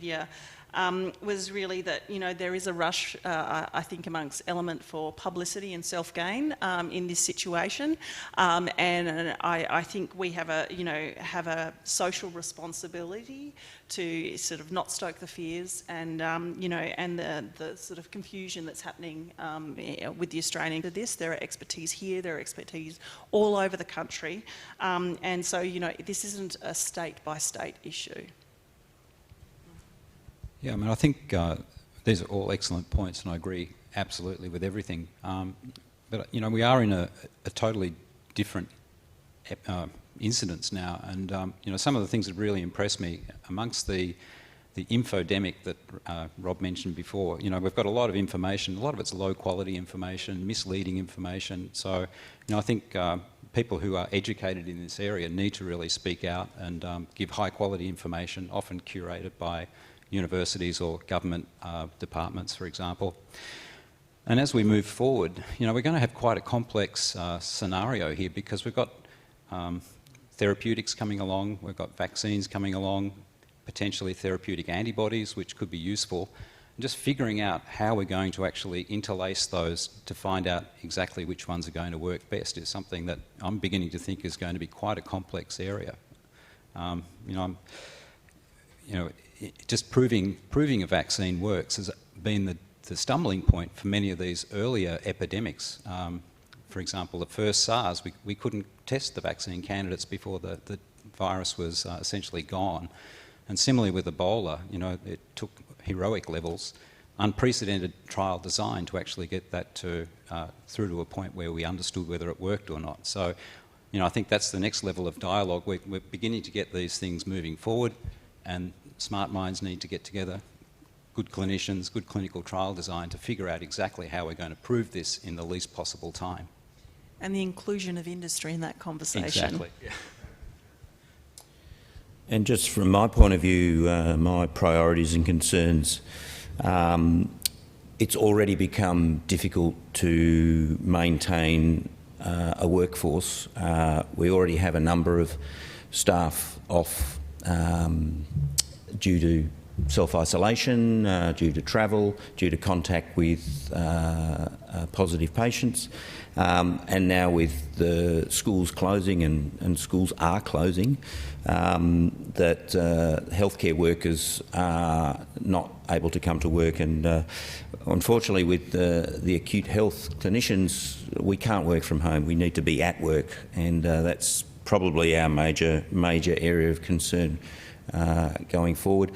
was really that there is a rush, I think, amongst element for publicity and self-gain in this situation, and I think we have a social responsibility to sort of not stoke the fears and and the sort of confusion that's happening with the Australian. There are expertise here, there are expertise all over the country, and so this isn't a state by state issue. Yeah, I mean, I think these are all excellent points, and I agree absolutely with everything. But we are in a totally different incidence now, and some of the things that really impressed me amongst the infodemic that Rob mentioned before. We've got a lot of information. A lot of it's low quality information, misleading information. So, I think people who are educated in this area need to really speak out and give high quality information, often curated by universities or government departments, for example. And as we move forward, we're going to have quite a complex scenario here, because we've got therapeutics coming along, we've got vaccines coming along, potentially therapeutic antibodies, which could be useful. And just figuring out how we're going to actually interlace those to find out exactly which ones are going to work best is something that I'm beginning to think is going to be quite a complex area. Just proving a vaccine works has been the stumbling point for many of these earlier epidemics. For example, the first SARS, we couldn't test the vaccine candidates before the virus was essentially gone. And similarly with Ebola, it took heroic levels, unprecedented trial design to actually get that through to a point where we understood whether it worked or not. So, I think that's the next level of dialogue. We're beginning to get these things moving forward, and smart minds need to get together, good clinicians, good clinical trial design, to figure out exactly how we're going to prove this in the least possible time. And the inclusion of industry in that conversation. Exactly. Yeah. And just from my point of view, my priorities and concerns, it's already become difficult to maintain a workforce. We already have a number of staff off due to self-isolation, due to travel, due to contact with positive patients, and now with the schools closing, and schools are closing, that healthcare workers are not able to come to work, and unfortunately with the acute health clinicians, we can't work from home. We need to be at work, and that's probably our major area of concern going forward.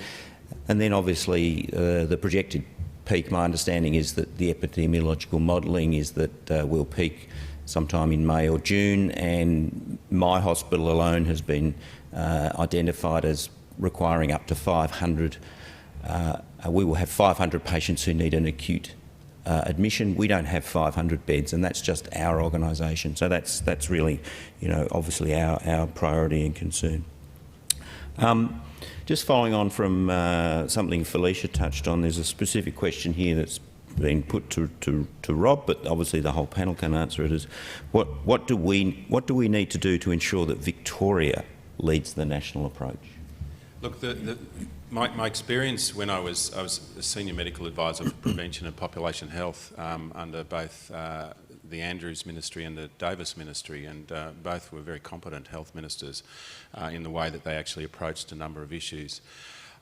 And then obviously the projected peak, my understanding is that the epidemiological modelling is that we'll peak sometime in May or June, and my hospital alone has been identified as requiring up to 500. We will have 500 patients who need an acute admission. We don't have 500 beds, and that's just our organisation. So that's really, obviously our priority and concern. Just following on from something Felicia touched on, there's a specific question here that's been put to Rob, but obviously the whole panel can answer it. Is what do we need to do to ensure that Victoria leads the national approach? Look, my experience when I was a senior medical advisor for prevention and population health under both the Andrews Ministry and the Davis Ministry, and both were very competent health ministers in the way that they actually approached a number of issues.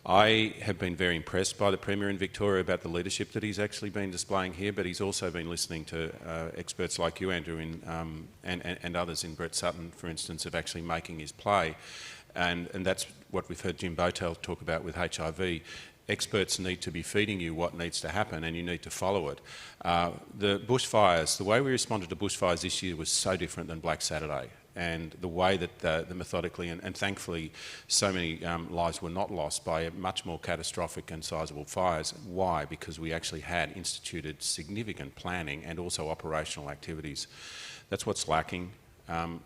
I have been very impressed by the Premier in Victoria about the leadership that he's actually been displaying here, but he's also been listening to experts like you, Andrew, and others in Brett Sutton, for instance, of actually making his play. And that's what we've heard Jim Botel talk about with HIV. Experts need to be feeding you what needs to happen, and you need to follow it. The bushfires, the way we responded to bushfires this year was so different than Black Saturday. And the way that the methodically, and thankfully so many lives were not lost by much more catastrophic and sizable fires. Why? Because we actually had instituted significant planning and also operational activities. That's what's lacking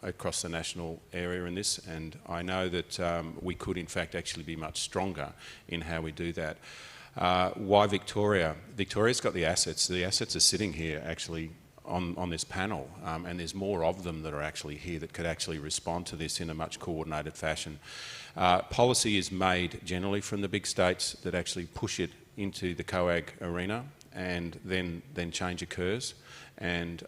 across the national area in this, and I know that we could in fact actually be much stronger in how we do that. Why Victoria? Victoria's got the assets. The assets are sitting here actually on this panel, and there's more of them that are actually here that could actually respond to this in a much coordinated fashion. Policy is made generally from the big states that actually push it into the COAG arena, and then change occurs. And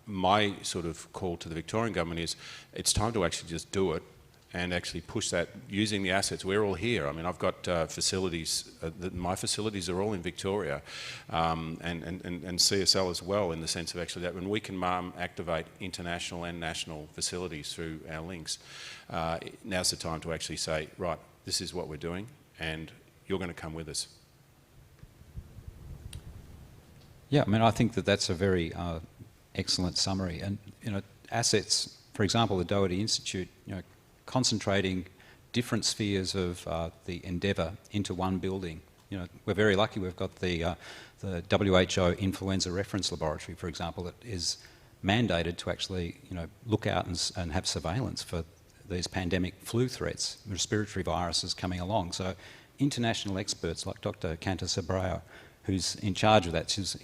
my sort of call to the Victorian government is it's time to actually just do it and actually push that using the assets. We're all here. I mean, I've got facilities, my facilities are all in Victoria, and CSL as well, in the sense of actually that when we can activate international and national facilities through our links, now's the time to actually say, right, this is what we're doing and you're going to come with us. Yeah, I mean, I think that that's a very excellent summary. And, assets, for example, the Doherty Institute, concentrating different spheres of the endeavour into one building. We're very lucky we've got the WHO Influenza Reference Laboratory, for example, that is mandated to actually, look out and have surveillance for these pandemic flu threats, respiratory viruses coming along. So international experts like Dr. Cantus Abreu, who's in charge of that, she's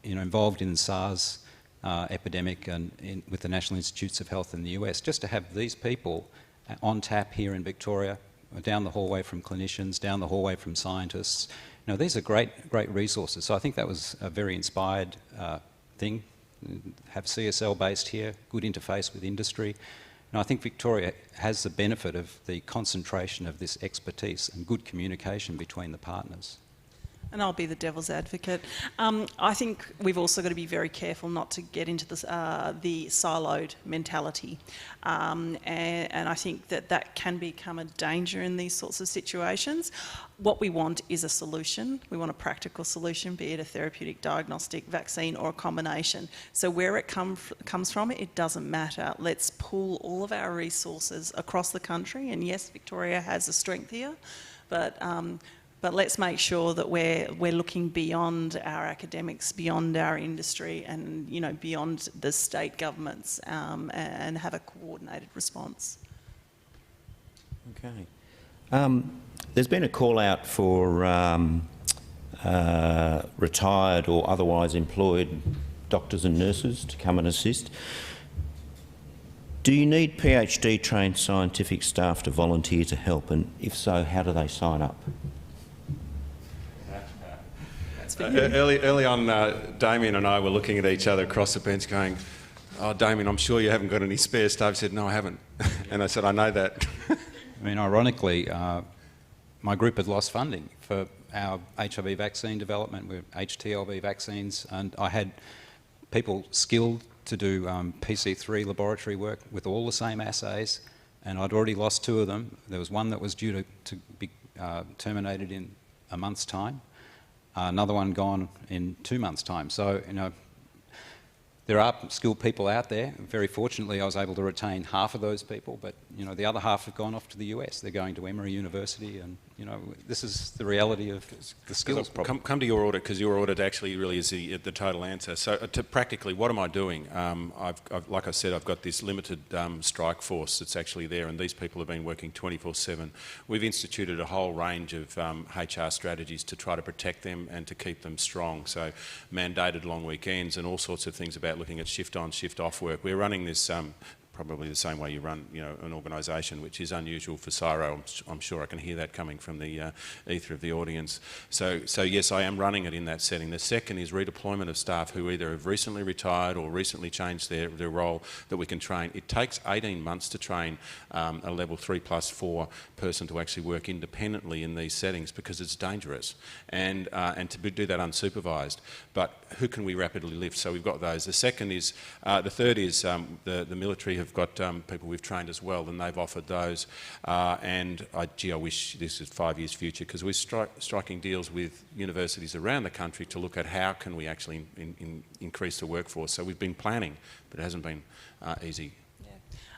involved in the SARS epidemic and with the National Institutes of Health in the US, just to have these people on tap here in Victoria, down the hallway from clinicians, down the hallway from scientists. These are great resources. So I think that was a very inspired thing. Have CSL based here, good interface with industry. And I think Victoria has the benefit of the concentration of this expertise and good communication between the partners. And I'll be the devil's advocate. I think we've also got to be very careful not to get into this, the siloed mentality. And I think that can become a danger in these sorts of situations. What we want is a solution. We want a practical solution, be it a therapeutic, diagnostic, vaccine, or a combination. So where it comes from, it doesn't matter. Let's pool all of our resources across the country. And yes, Victoria has a strength here, but let's make sure that we're looking beyond our academics, beyond our industry, and beyond the state governments, and have a coordinated response. Okay. There's been a call out for retired or otherwise employed doctors and nurses to come and assist. Do you need PhD trained scientific staff to volunteer to help, and if so, how do they sign up? Early on, Damien and I were looking at each other across the bench going, "Oh, Damien, I'm sure you haven't got any spare staff." He said, "No, I haven't." And I said, "I know that." I mean, ironically, my group had lost funding for our HIV vaccine development with HTLV vaccines, and I had people skilled to do PC3 laboratory work with all the same assays, and I'd already lost 2 of them. There was one that was due to be terminated in a month's time. Another one gone in 2 months' time. So, there are skilled people out there. Very fortunately, I was able to retain half of those people, but, the other half have gone off to the US. They're going to Emory University, and, this is the reality of the skills problem. Come to your audit, because your audit actually really is the total answer. So, to practically, what am I doing? Like I said, I've got this limited strike force that's actually there, and these people have been working 24/7. We've instituted a whole range of HR strategies to try to protect them and to keep them strong. So, mandated long weekends and all sorts of things about looking at shift on, shift off work. We're running this probably the same way you run, an organisation, which is unusual for CSIRO. I'm sure I can hear that coming from the ether of the audience. So yes, I am running it in that setting. The second is redeployment of staff who either have recently retired or recently changed their role that we can train. It takes 18 months to train a level 3+4 person to actually work independently in these settings because it's dangerous and to do that unsupervised. But who can we rapidly lift? So we've got those. The third is the military have got people we've trained as well, and they've offered those. And I wish this is 5 years future, because we're striking deals with universities around the country to look at how can we actually increase the workforce. So we've been planning, but it hasn't been easy.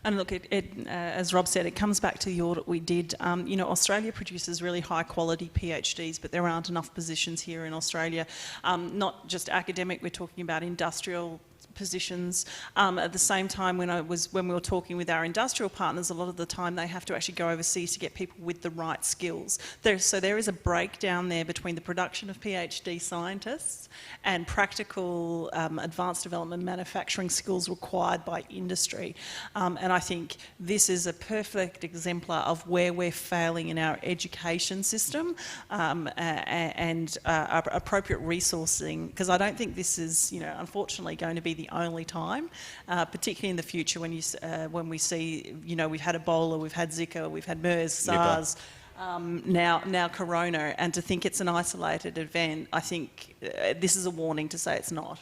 And look, as Rob said, it comes back to the audit we did. Australia produces really high quality PhDs, but there aren't enough positions here in Australia. Not just academic, we're talking about industrial positions. At the same time, when we were talking with our industrial partners, a lot of the time they have to actually go overseas to get people with the right skills. So there is a breakdown there between the production of PhD scientists and practical advanced development manufacturing skills required by industry. And I think this is a perfect exemplar of where we're failing in our education system and appropriate resourcing, because I don't think this is, unfortunately going to be the only time, particularly in the future when we see, we've had Ebola, we've had Zika, we've had MERS, SARS, now Corona, and to think it's an isolated event, I think this is a warning to say it's not.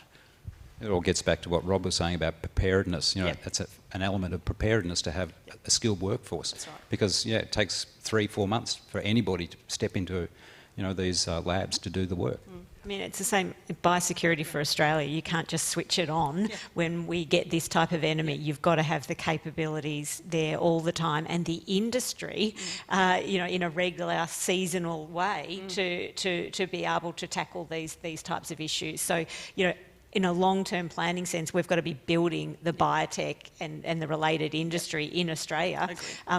It all gets back to what Rob was saying about preparedness. That's an element of preparedness to have a skilled workforce. That's right. Because it takes 3-4 months for anybody to step into these labs to do the work. I mean, it's the same biosecurity for Australia. You can't just switch it on when we get this type of enemy. You've got to have the capabilities there all the time, and the industry, in a regular seasonal way to be able to tackle these types of issues. So, in a long-term planning sense, we've got to be building the biotech and the related industry in Australia,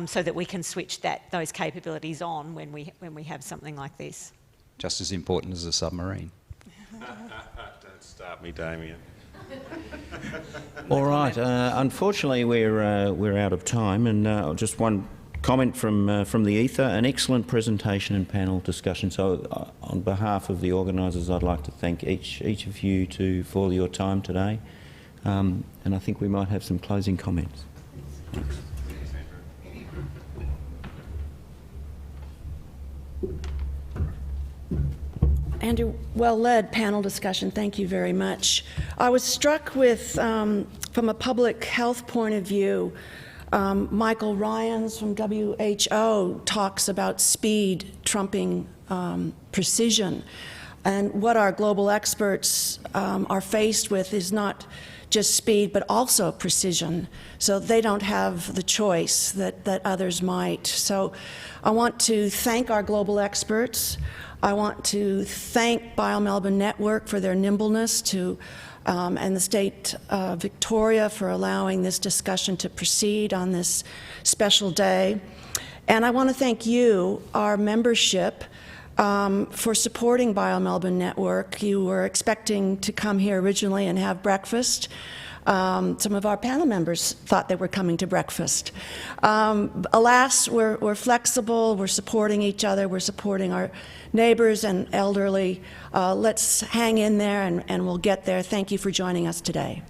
so that we can switch those capabilities on when we have something like this. Just as important as a submarine. Don't start me, Damien. All right. Unfortunately, we're out of time, and just one comment from the ether. An excellent presentation and panel discussion. So, on behalf of the organisers, I'd like to thank each of you for your time today, and I think we might have some closing comments. Thanks. Andrew, well-led panel discussion. Thank you very much. I was struck with, from a public health point of view, Michael Ryans from WHO talks about speed trumping precision. And what our global experts are faced with is not just speed, but also precision. So they don't have the choice that others might. So I want to thank our global experts. I want to thank BioMelbourne Network for their nimbleness and the state of Victoria for allowing this discussion to proceed on this special day. And I want to thank you, our membership, for supporting BioMelbourne Network. You were expecting to come here originally and have breakfast. Some of our panel members thought they were coming to breakfast. Alas, we're flexible, we're supporting each other, we're supporting our neighbors and elderly. Let's hang in there and we'll get there. Thank you for joining us today.